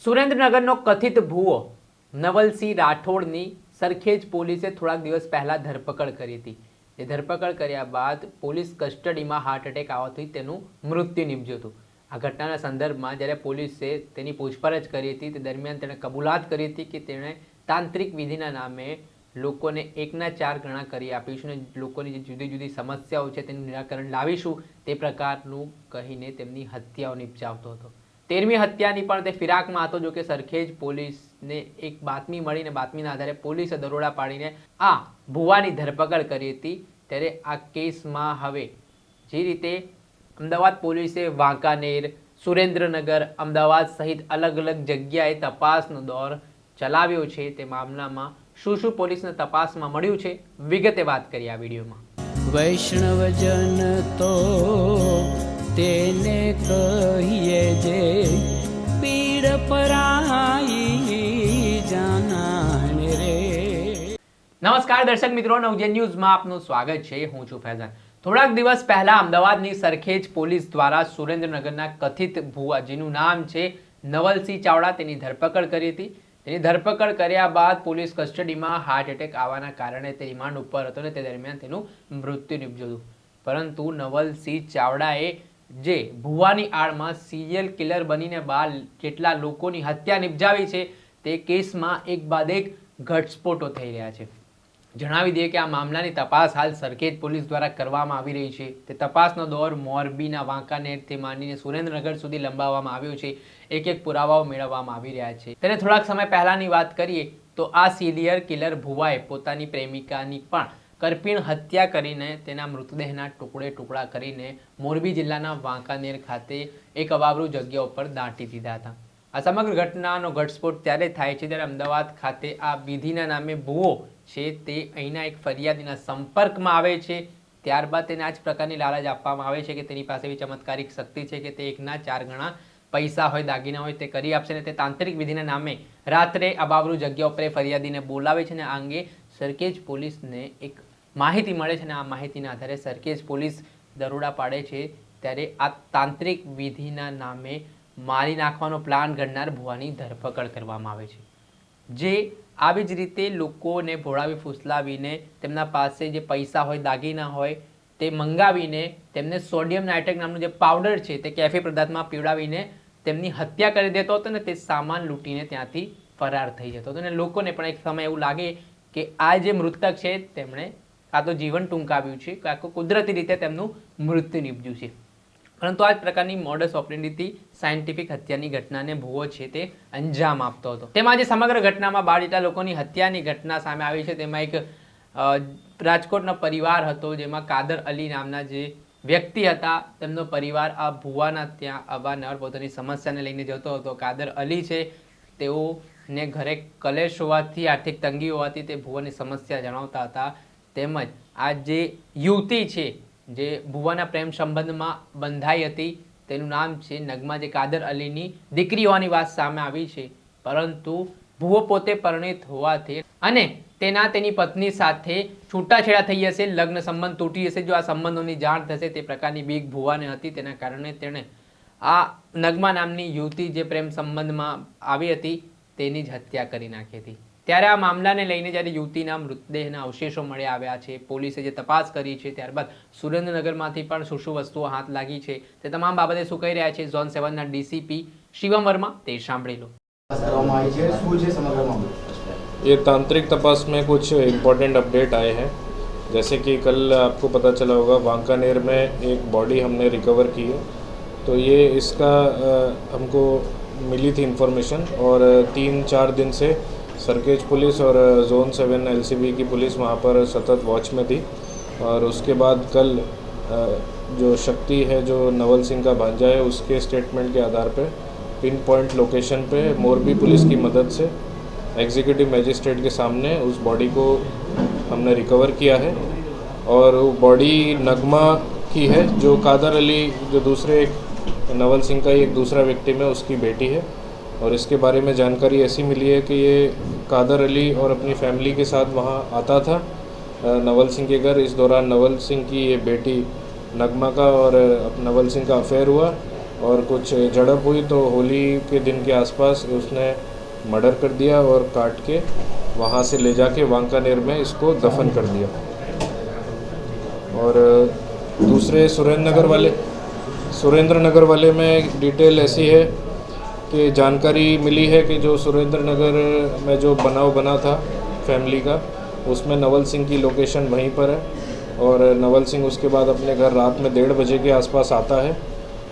સુરેન્દ્રનગરનો કથિત ભૂવો નવલસિંહ રાઠોડની સરખેજ પોલીસે થોડાક દિવસ પહેલા ધરપકડ કરી હતી। એ ધરપકડ કર્યા બાદ પોલીસ કસ્ટડીમાં હાર્ટ એટેક આવવાથી તેનું મૃત્યુ નિપજ્યું હતું। આ ઘટનાના સંદર્ભમાં જ્યારે પોલીસે તેની પૂછપરછ કરી હતી તે દરમિયાન તેણે કબૂલાત કરી હતી કે તેણે તાંત્રિક વિધિના નામે લોકોને એકના ચાર ગણા કરી આપીશું અને લોકોની જે જુદી જુદી સમસ્યાઓ છે તેનું નિરાકરણ લાવીશું તે પ્રકારનું કહીને તેમની હત્યાઓ નિપજાવતો હતો। 13મી હત્યાની પણ તે ફિરાકમાં હતો। જો કે સરખેજ પોલીસને એક બાતમી મળીને બાતમીના આધારે પોલીસે દરોડા પાડીને આ ભુવાની ધરપકડ કરી હતી। ત્યારે આ કેસમાં હવે જે રીતે અમદાવાદ પોલીસે વાંકાનેર, સુરેન્દ્રનગર, અમદાવાદ સહિત અલગ અલગ જગ્યાએ તપાસનો દોર ચલાવ્યો છે તે મામલામાં શું પોલીસને તપાસમાં મળ્યું છે વિગતે વાત કરી આ વિડીયોમાં। વૈષ્ણવજન તો તેને કહીએ જે પીડ પરાઈ જાનાને રે। નમસ્કાર દર્શક મિત્રો, નવજન ન્યૂઝમાં આપનું સ્વાગત છે। હું છું ફૈઝાન। થોડાક દિવસ પહેલા અમદાવાદની સરખેજ પોલીસ દ્વારા સુરેન્દ્રનગરના કથિત ભુવા જેનું નામ છે નવલસિંહ ચાવડા તેની ધરપકડ કરી હતી। તેની ધરપકડ કર્યા બાદ પોલીસ કસ્ટડીમાં હાર્ટ એટેક આવવાના કારણે તે રિમાન્ડ ઉપર હતો અને તે દરમિયાન તેનું મૃત્યુ નિપજ્યું હતું। પરંતુ નવલસિંહ ચાવડાએ જે ભુવાની આડમાં સિરિયલ કિલર બનીને બાર જેટલા લોકોની હત્યા નિપજાવી છે તે કેસમાં એક બાદ એક ઘટસ્ફોટો થઈ રહ્યા છે। જણાવી દઈએ કે આ મામલાની તપાસ હાલ સરખેજ પોલીસ દ્વારા કરવામાં આવી રહી છે। તે તપાસનો દોર મોરબીના વાંકાનેરથી માંડીને સુરેન્દ્રનગર સુધી લંબાવવામાં આવ્યો છે। એક એક પુરાવાઓ મેળવવામાં આવી રહ્યા છે। તેને થોડાક સમય પહેલાની વાત કરીએ તો આ સિરિયલ કિલર ભુવાએ પોતાની પ્રેમિકાની પણ કરપીણ હત્યા કરીને તેના મૃતદેહના ટુકડા કરીને મોરબી જિલ્લાના વાંકાનેર ખાતે એક અવાવરૂ જગ્યા ઉપર દાટી દીધા હતા। આ સમગ્ર ઘટનાનો ઘટસ્ફોટ ત્યારે થાય છે જ્યારે અમદાવાદ ખાતે આ વિધિના નામે ભુવો છે તે અહીંના એક ફરિયાદીના સંપર્કમાં આવે છે। ત્યારબાદ તેને આ જ પ્રકારની લાલચ આપવામાં આવે છે કે તેની પાસે એવી ચમત્કારિક શક્તિ છે કે તે એકના ચાર ગણા પૈસા હોય, દાગીના હોય તે કરી આપશે ને તે તાંત્રિક વિધિના નામે રાત્રે અબાવરૂ જગ્યા ઉપર ફરિયાદીને બોલાવે છે અને આ અંગે સરખેજ પોલીસને એક માહિતી મળે છે અને આ માહિતીના આધારે સરખેજ પોલીસ દરોડા પાડે છે। ત્યારે આ તાંત્રિક વિધિના નામે મારી નાખવાનો પ્લાન ઘડનાર ભુવાની ધરપકડ કરવામાં આવે છે, જે આવી જ રીતે લોકોને ભોળાવી ફૂસલાવીને તેમના પાસે જે પૈસા હોય, દાગીના હોય તે મંગાવીને તેમને સોડિયમ નાઇટ્રેટ નામનું જે પાવડર છે તે કેફી પદાર્થમાં પીવડાવીને તેમની હત્યા કરી દેતો હતો અને તે સામાન લૂંટીને ત્યાંથી ફરાર થઈ જતો હતો અને લોકોને પણ એક સમય એવું લાગે કે આ જે મૃતક છે તેમણે કાં તો જીવન ટૂંકાવ્યું છે કાં તો કુદરતી રીતે તેમનું મૃત્યુ નિપજ્યું છે। પરંતુ આ જ પ્રકારની મોડસ ઓપરેન્ડીથી સાયન્ટિફિક હત્યાની ઘટનાને ભુવો છે તે અંજામ આપતો હતો। તેમાં જે સમગ્ર ઘટનામાં 12 જેટલા લોકોની હત્યાની ઘટના સામે આવી છે તેમાં એક રાજકોટનો પરિવાર હતો જેમાં કાદર અલી નામના જે વ્યક્તિ હતા તેમનો પરિવાર આ ભુવાના ત્યાં અવારનવાર પોતાની સમસ્યાને લઈને જતો હતો। કાદર અલી છે તેઓને ઘરે કલેશ હોવાથી, આર્થિક તંગી હોવાથી તે ભુવાની સમસ્યા જણાવતા હતા। તેમજ આ જે યુવતી છે જે ભુવાના પ્રેમ સંબંધમાં બંધાઈ હતી તેનું નામ છે નગમા, જે કાદર અલીની દીકરી હોવાની વાત સામે આવી છે। પરંતુ ભુવો પોતે પરિણીત હોવાથી અને તેની પત્ની સાથે છૂટાછેડા થઈ હશે, લગ્ન સંબંધ તૂટી હશે, જો આ સંબંધોની જાણ થશે તે પ્રકારની બીક ભુવાને હતી। તેના કારણે તેણે આ નગમા નામની યુવતી જે પ્રેમ સંબંધમાં આવી હતી તેની જ હત્યા કરી નાખી હતી। ત્યારે આ મામલાને લઈને જ્યારે યુવતીના મૃતદેહના અવશેષો મળી આવ્યા છે, પોલીસે જે તપાસ કરી છે, ત્યારબાદ સુરેન્દ્રનગરમાંથી પણ શું વસ્તુઓ હાથ લાગી છે તે તમામ બાબતે શું કહી રહ્યા છે ઝોન 7ના ડીસીપી શિવમ વર્મા તે સાંભળી લો। ये तांत्रिक तपास में कुछ इम्पोर्टेंट अपडेट आए हैं। जैसे कि कल आपको पता चला होगा वांकानेर में एक बॉडी हमने रिकवर की है, तो ये इसका हमको मिली थी इन्फॉर्मेशन और 3-4 दिन से सरखेज पुलिस और जोन 7 एलसीबी की पुलिस वहाँ पर सतत वॉच में थी। और उसके बाद कल जो शक्ति है जो नवल सिंह का भांजा है उसके स्टेटमेंट के आधार पे पिन पॉइंट लोकेशन पे मोरबी पुलिस की मदद से एग्जीक्यूटिव मजिस्ट्रेट के सामने उस बॉडी को हमने रिकवर किया है। और वो बॉडी नगमा की है जो कादर अली जो दूसरे नवल सिंह का ही एक दूसरा विक्टिम है उसकी बेटी है। और इसके बारे में जानकारी ऐसी मिली है कि ये कादर अली और अपनी फैमिली के साथ वहाँ आता था नवल सिंह के घर। इस दौरान नवल सिंह की ये बेटी नगमा का और नवल सिंह का अफेयर हुआ और कुछ झड़प हुई तो होली के दिन के आसपास उसने मर्डर कर दिया और काट के वहाँ से ले जाके वांकानेर में इसको दफन कर दिया। और दूसरे सुरेंद्र नगर वाले में डिटेल ऐसी है कि जानकारी मिली है कि जो सुरेंद्र नगर में जो बनाव बना था फैमिली का, उसमें नवल सिंह की लोकेशन वहीं पर है। और नवल सिंह उसके बाद अपने घर रात में 1:30 बजे के आसपास आता है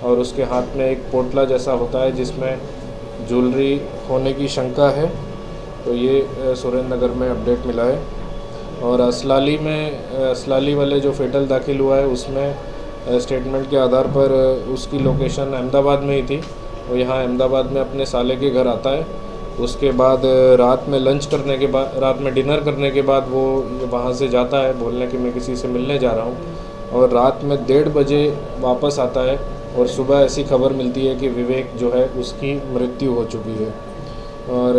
और उसके हाथ में एक पोटला जैसा होता है जिसमें ज्वेलरी होने की शंका है। तो ये सुरेंद्र नगर में अपडेट मिला है। और असलाली वाले जो फेटल दाखिल हुआ है उसमें स्टेटमेंट के आधार पर उसकी लोकेशन अहमदाबाद में ही थी। वो यहाँ अहमदाबाद में अपने साले के घर आता है। उसके बाद रात में डिनर करने के बाद वो वहाँ से जाता है बोलने कि मैं किसी से मिलने जा रहा हूँ, और रात में 1:30 बजे वापस आता है। और सुबह ऐसी खबर मिलती है कि विवेक जो है उसकी मृत्यु हो चुकी है। और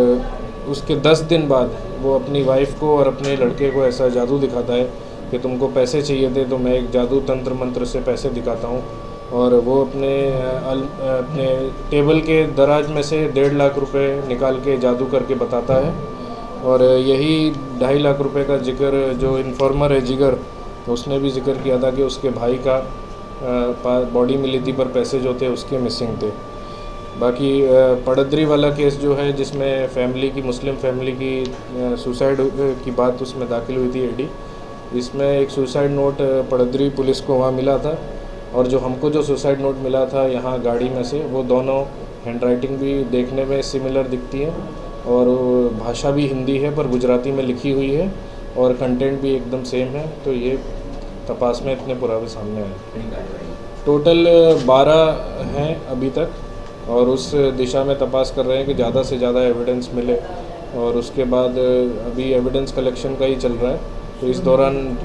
उसके 10 दिन बाद वो अपनी वाइफ को और अपने लड़के को ऐसा जादू दिखाता है कि तुमको पैसे चाहिए थे तो मैं एक जादू तंत्र मंत्र से पैसे दिखाता हूँ। और वो अपने टेबल के दराज में से 1.5 लाख रुपए निकाल के जादू करके बताता है। और यही 2.5 लाख रुपए का जिक्र जो इन्फॉर्मर है जिगर, उसने भी जिक्र किया था कि उसके भाई का बॉडी मिली थी पर पैसे जो थे उसके मिसिंग थे। बाकी पड़दरी वाला केस जो है जिसमें मुस्लिम फैमिली की सुसाइड की बात उसमें दाखिल हुई थी ईडी, इसमें एक सुसाइड नोट पड़दरी पुलिस को वहाँ मिला था। और जो सुसाइड नोट मिला था यहाँ गाड़ी में से, वो दोनों हैंडराइटिंग भी देखने में सिमिलर दिखती है और भाषा भी हिंदी है पर गुजराती में लिखी हुई है और कंटेंट भी एकदम सेम है। तो ये तपास में इतने पुरावे सामने आए। टोटल 12 हैं अभी तक और उस दिशा में तपास कर रहे हैं कि ज़्यादा से ज़्यादा एविडेंस मिले। और उसके बाद अभी एविडेंस कलेक्शन का ही चल रहा है। तो इस दौरान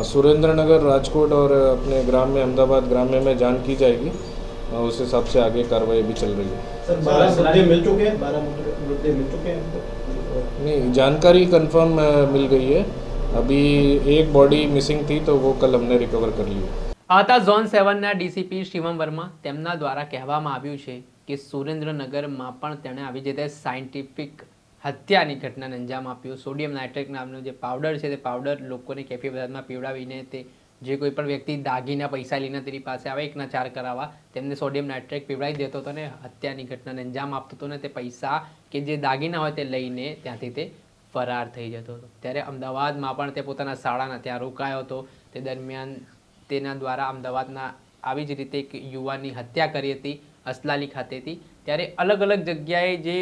सुरेंद्र नगर राजकोट और अपने ग्राम्य अहमदाबाद ग्राम्य में जान की जाएगी और उस हिसाब से आगे कार्रवाई भी चल रही है। सर 12 मुद्दे मिल चुके हैं, 12 मुद्दे मिल चुके हैं। नहीं, जानकारी कंफर्म मिल गई है। अभी एक बॉडी मिसिंग थी तो वो कल हमने रिकवर कर ली है। आता ઝોન 7ના ડીસીપી શિવમ વર્મા તેમના દ્વારા કહેવામાં આવ્યું છે કે સુરેન્દ્રનગરમાં પણ તેણે આવી રીતે સાયન્ટિફિક હત્યાની ઘટનાને અંજામ આપ્યો। સોડિયમ નાઇટ્રેટ નામનો જે પાવડર છે તે પાવડર લોકોને કેફી પદાર્થમાં પીવડાવીને તે જે કોઈ પણ વ્યક્તિ દાગીના પૈસા લઈને તેની પાસે આવે એકના ચાર કરાવવા તેમને સોડિયમ નાઇટ્રેટ પીવડાવી દેતો હતો ને હત્યાની ઘટનાને અંજામ આપતો હતો ને તે પૈસા કે જે દાગીના હોય તે લઈને ત્યાંથી તે ફરાર થઈ જતો હતો। ત્યારે અમદાવાદમાં પણ તે પોતાના શાળાના ત્યાં રોકાયો હતો। તે દરમિયાન તેના દ્વારા અમદાવાદના આવી જ રીતે એક યુવાનની હત્યા કરી હતી અસલાલી ખાતેથી। ત્યારે અલગ અલગ જગ્યાએ જે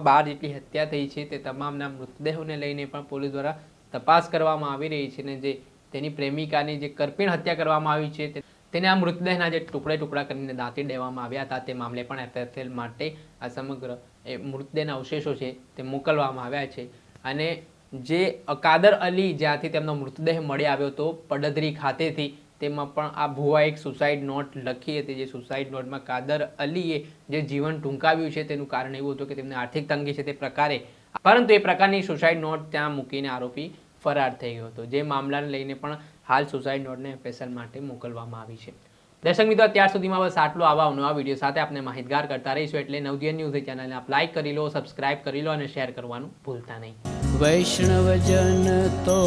12 જેટલી હત્યા થઈ છે તે તમામના મૃતદેહોને લઈને પણ પોલીસ દ્વારા તપાસ કરવામાં આવી રહી છે ને જે તેની પ્રેમિકાની જે કરપીણ હત્યા કરવામાં આવી છે તેને આ મૃતદેહના જે ટુકડા કરીને દાંતી દેવામાં આવ્યા હતા તે મામલે પણ એફએસએલ માટે આ સમગ્ર મૃતદેહના અવશેષો છે તે મોકલવામાં આવ્યા છે। અને જે કાદર અલી જ્યાંથી તેમનો મૃતદેહ મળી આવ્યો હતો પડદરી ખાતેથી તેમાં પણ આ ભુવા એક સુસાઇડ નોટ લખી હતી। જે સુસાઇડ નોટમાં કાદર અલીએ જે જીવન ટૂંકાવ્યું છે તેનું કારણ એવું હતું કે તેમને આર્થિક તંગી છે તે પ્રકારે, પરંતુ એ પ્રકારની સુસાઇડ નોટ ત્યાં મૂકીને આરોપી ફરાર થઈ ગયો હતો। જે મામલાને લઈને પણ હાલ સુસાઇડ નોટને એફએસએલ માટે મોકલવામાં આવી છે। દર્શક મિત્રો, અત્યાર સુધીમાં બસ આટલું। આવા નવા વિડીયો સાથે આપણે માહિતગાર કરતા રહીશું, એટલે નવજીવન ન્યૂઝ ચેનલને આપ લાઇક કરી લો, સબસ્ક્રાઇબ કરી લો અને શેર કરવાનું ભૂલતા નહીં। વૈષ્ણવજન તો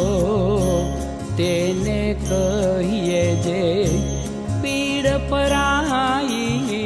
તેને કહીએ જે પીડ પરાઈ।